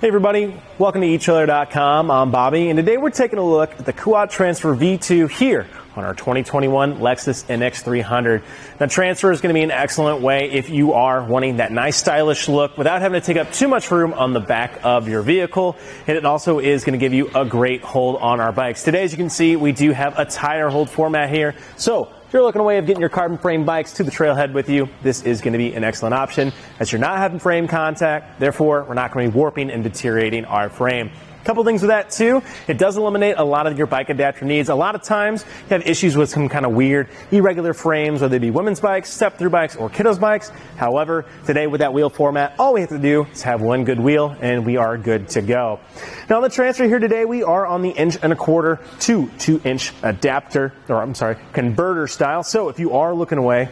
Hey everybody, welcome to etrailer.com. I'm Bobby, and today we're taking a look at the Kuat Transfer V2 here on our 2021 Lexus NX 300. Now, transfer is going to be an excellent way if you are wanting that nice stylish look without having to take up too much room on the back of your vehicle, and it also is going to give you a great hold on our bikes. Today, as you can see, we do have a tire hold format here, so if you're looking a way of getting your carbon frame bikes to the Trailhead with you, this is going to be an excellent option as you're not having frame contact. Therefore, we're not going to be warping and deteriorating our frame. A couple things with that too, it does eliminate a lot of your bike adapter needs. A lot of times you have issues with some kind of weird irregular frames, whether they be women's bikes, step-through bikes, or kiddos bikes. However, today with that wheel format, all we have to do is have one good wheel and we are good to go. Now on the transfer here today, we are on the 1.25" to 2" adapter, or I'm sorry, converter style. So if you are looking away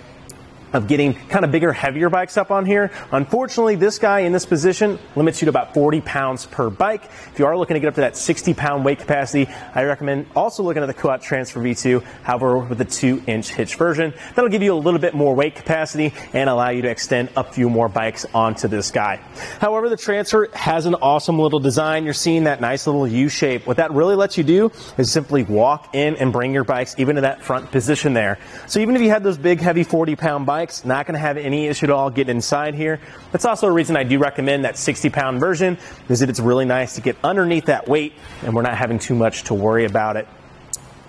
of getting kind of bigger, heavier bikes up on here, unfortunately, this guy in this position limits you to about 40 pounds per bike. If you are looking to get up to that 60-pound weight capacity, I recommend also looking at the Kuat Transfer V2, however, with the 2" hitch version. That'll give you a little bit more weight capacity and allow you to extend a few more bikes onto this guy. However, the Transfer has an awesome little design. You're seeing that nice little U shape. What that really lets you do is simply walk in and bring your bikes even to that front position there. So even if you had those big, heavy 40-pound bikes, not going to have any issue at all getting inside here. That's also a reason I do recommend that 60-pound version, is that it's really nice to get underneath that weight and we're not having too much to worry about it.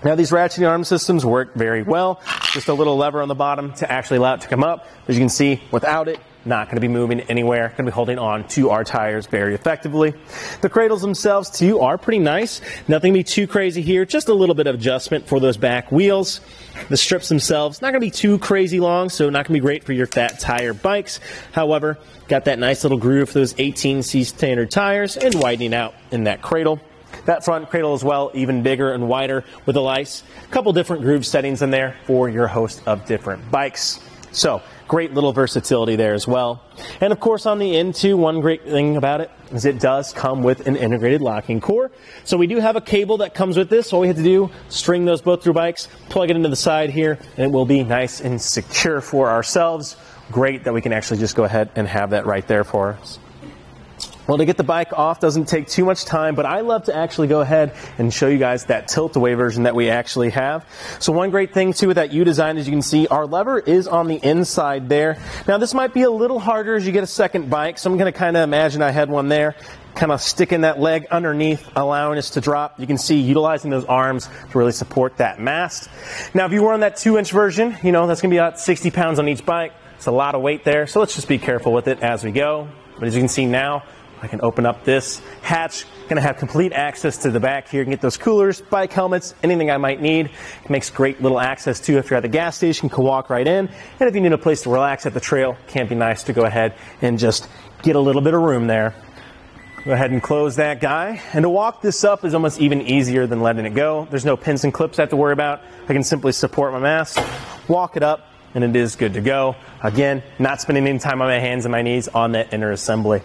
Now, these ratcheting arm systems work very well. Just a little lever on the bottom to actually allow it to come up. As you can see, without it, not going to be moving anywhere. Going to be holding on to our tires very effectively. The cradles themselves, too, are pretty nice. Nothing to be too crazy here. Just a little bit of adjustment for those back wheels. The strips themselves, not going to be too crazy long, so not going to be great for your fat tire bikes. However, got that nice little groove for those 18C standard tires and widening out in that cradle. That front cradle as well, even bigger and wider with a nice couple different groove settings in there for your host of different bikes. So, great little versatility there as well. And of course on the end too, one great thing about it is it does come with an integrated locking core. So we do have a cable that comes with this. All we have to do, string those both through bikes, plug it into the side here, and it will be nice and secure for ourselves. Great that we can actually just go ahead and have that right there for us. Well, to get the bike off doesn't take too much time, but I love to actually go ahead and show you guys that tilt-away version that we actually have. So one great thing, too, with that U design, as you can see, our lever is on the inside there. Now, this might be a little harder as you get a second bike, so I'm going to kind of imagine I had one there, kind of sticking that leg underneath, allowing us to drop. You can see utilizing those arms to really support that mast. Now, if you were on that 2" version, you know, that's going to be about 60 pounds on each bike. It's a lot of weight there, so let's just be careful with it as we go. But as you can see now, I can open up this hatch, going to have complete access to the back here. You can get those coolers, bike helmets, anything I might need. It makes great little access too. If you're at the gas station, you can walk right in. And if you need a place to relax at the trail, it can be nice to go ahead and just get a little bit of room there. Go ahead and close that guy. And to walk this up is almost even easier than letting it go. There's no pins and clips I have to worry about. I can simply support my mast, walk it up, and it is good to go. Again, not spending any time on my hands and my knees on that inner assembly.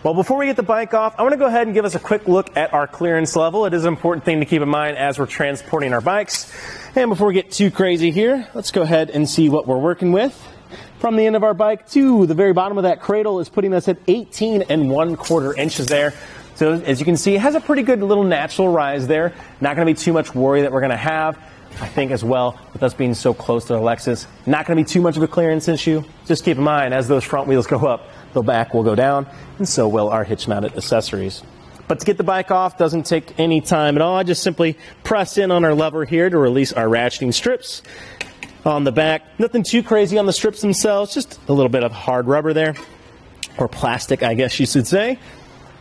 Well, before we get the bike off, I want to go ahead and give us a quick look at our clearance level. It is an important thing to keep in mind as we're transporting our bikes. And before we get too crazy here, let's go ahead and see what we're working with. From the end of our bike to the very bottom of that cradle is putting us at 18¼ inches there. So as you can see, it has a pretty good little natural rise there. Not going to be too much worry that we're going to have. I think as well, with us being so close to the Lexus, not going to be too much of a clearance issue. Just keep in mind, as those front wheels go up, the back will go down, and so will our hitch-mounted accessories. But to get the bike off doesn't take any time at all. I just simply press in on our lever here to release our ratcheting strips on the back. Nothing too crazy on the strips themselves, just a little bit of hard rubber there, or plastic, I guess you should say,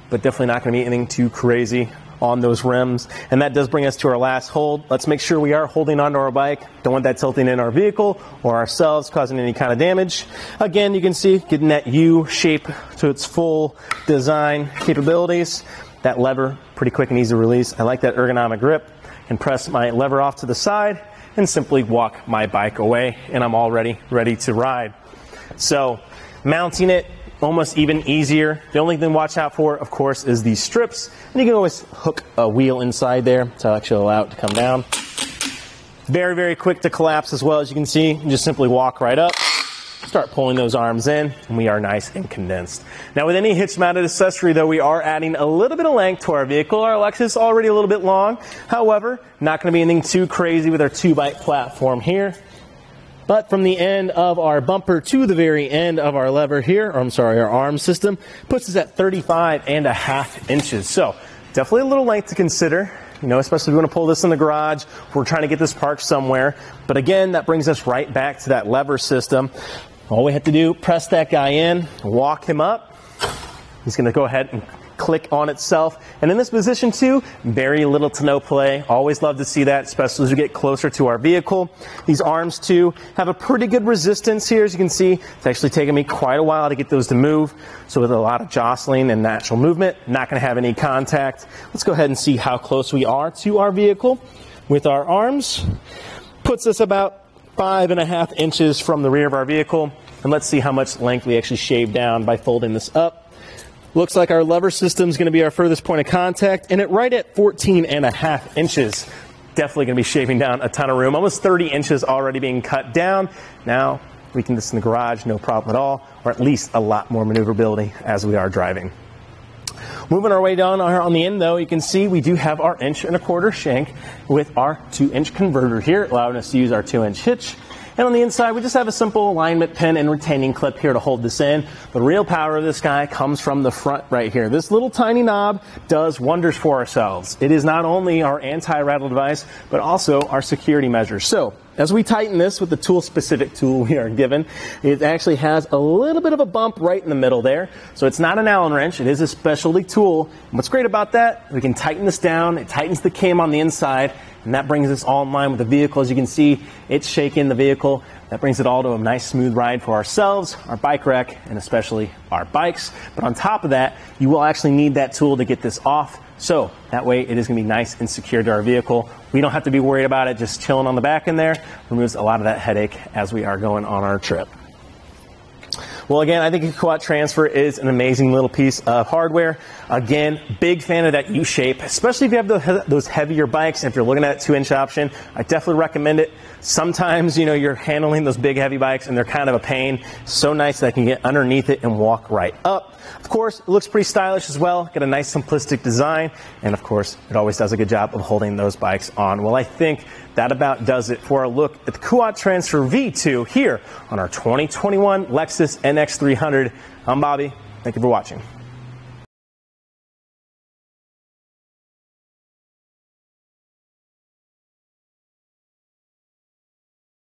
but definitely not going to be anything too crazy on those rims. And that does bring us to our last hold. Let's make sure we are holding onto our bike. Don't want that tilting in our vehicle or ourselves, causing any kind of damage. Again, you can see getting that U shape to its full design capabilities. That lever, pretty quick and easy to release. I like that ergonomic grip. And press my lever off to the side and simply walk my bike away, and I'm already ready to ride. So mounting it, almost even easier. The only thing to watch out for, of course, is these strips. And you can always hook a wheel inside there to actually allow it to come down. Very, very quick to collapse as well. As you can see, you just simply walk right up, start pulling those arms in, and we are nice and condensed. Now with any hitch mounted accessory though, we are adding a little bit of length to our vehicle. Our Lexus is already a little bit long. However, not going to be anything too crazy with our 2-bike platform here. But from the end of our bumper to the very end of our lever here, or I'm sorry, our arm system, puts us at 35.5 inches. So definitely a little length to consider, you know, especially if we want to pull this in the garage, if we're trying to get this parked somewhere. But again, that brings us right back to that lever system. All we have to do, press that guy in, walk him up. He's going to go ahead and click on itself. And in this position too, very little to no play. Always love to see that, especially as we get closer to our vehicle. These arms too have a pretty good resistance here. As you can see, it's actually taken me quite a while to get those to move. So with a lot of jostling and natural movement, not going to have any contact. Let's go ahead and see how close we are to our vehicle with our arms. Puts us about 5.5 inches from the rear of our vehicle. And let's see how much length we actually shave down by folding this up. Looks like our lever system is going to be our furthest point of contact, and it right at 14.5 inches. Definitely going to be shaving down a ton of room. Almost 30 inches already being cut down. Now we can do this in the garage, no problem at all, or at least a lot more maneuverability as we are driving. Moving our way down on the end though, you can see we do have our 1.25-inch shank with our 2-inch converter here, allowing us to use our 2-inch hitch. And on the inside, we just have a simple alignment pin and retaining clip here to hold this in. The real power of this guy comes from the front right here. This little tiny knob does wonders for ourselves. It is not only our anti-rattle device, but also our security measure. So as we tighten this with the tool-specific tool we are given, it actually has a little bit of a bump right in the middle there. So it's not an Allen wrench, it is a specialty tool. And what's great about that, we can tighten this down, it tightens the cam on the inside, and that brings us all in line with the vehicle. As you can see, it's shaking the vehicle. That brings it all to a nice smooth ride for ourselves, our bike rack, and especially our bikes. But on top of that, you will actually need that tool to get this off. So that way it is going to be nice and secure to our vehicle. We don't have to be worried about it just chilling on the back in there. Removes a lot of that headache as we are going on our trip. Well, again, I think a Kuat Transfer is an amazing little piece of hardware. Again, big fan of that U-shape, especially if you have those heavier bikes. If you're looking at that 2-inch option, I definitely recommend it. Sometimes, you know, you're handling those big heavy bikes and they're kind of a pain. So nice that I can get underneath it and walk right up. Of course, it looks pretty stylish as well. Got a nice simplistic design. And of course, it always does a good job of holding those bikes on. Well, I think that about does it for a look at the Kuat Transfer V2 here on our 2021 Lexus NX 300. I'm Bobby. Thank you for watching.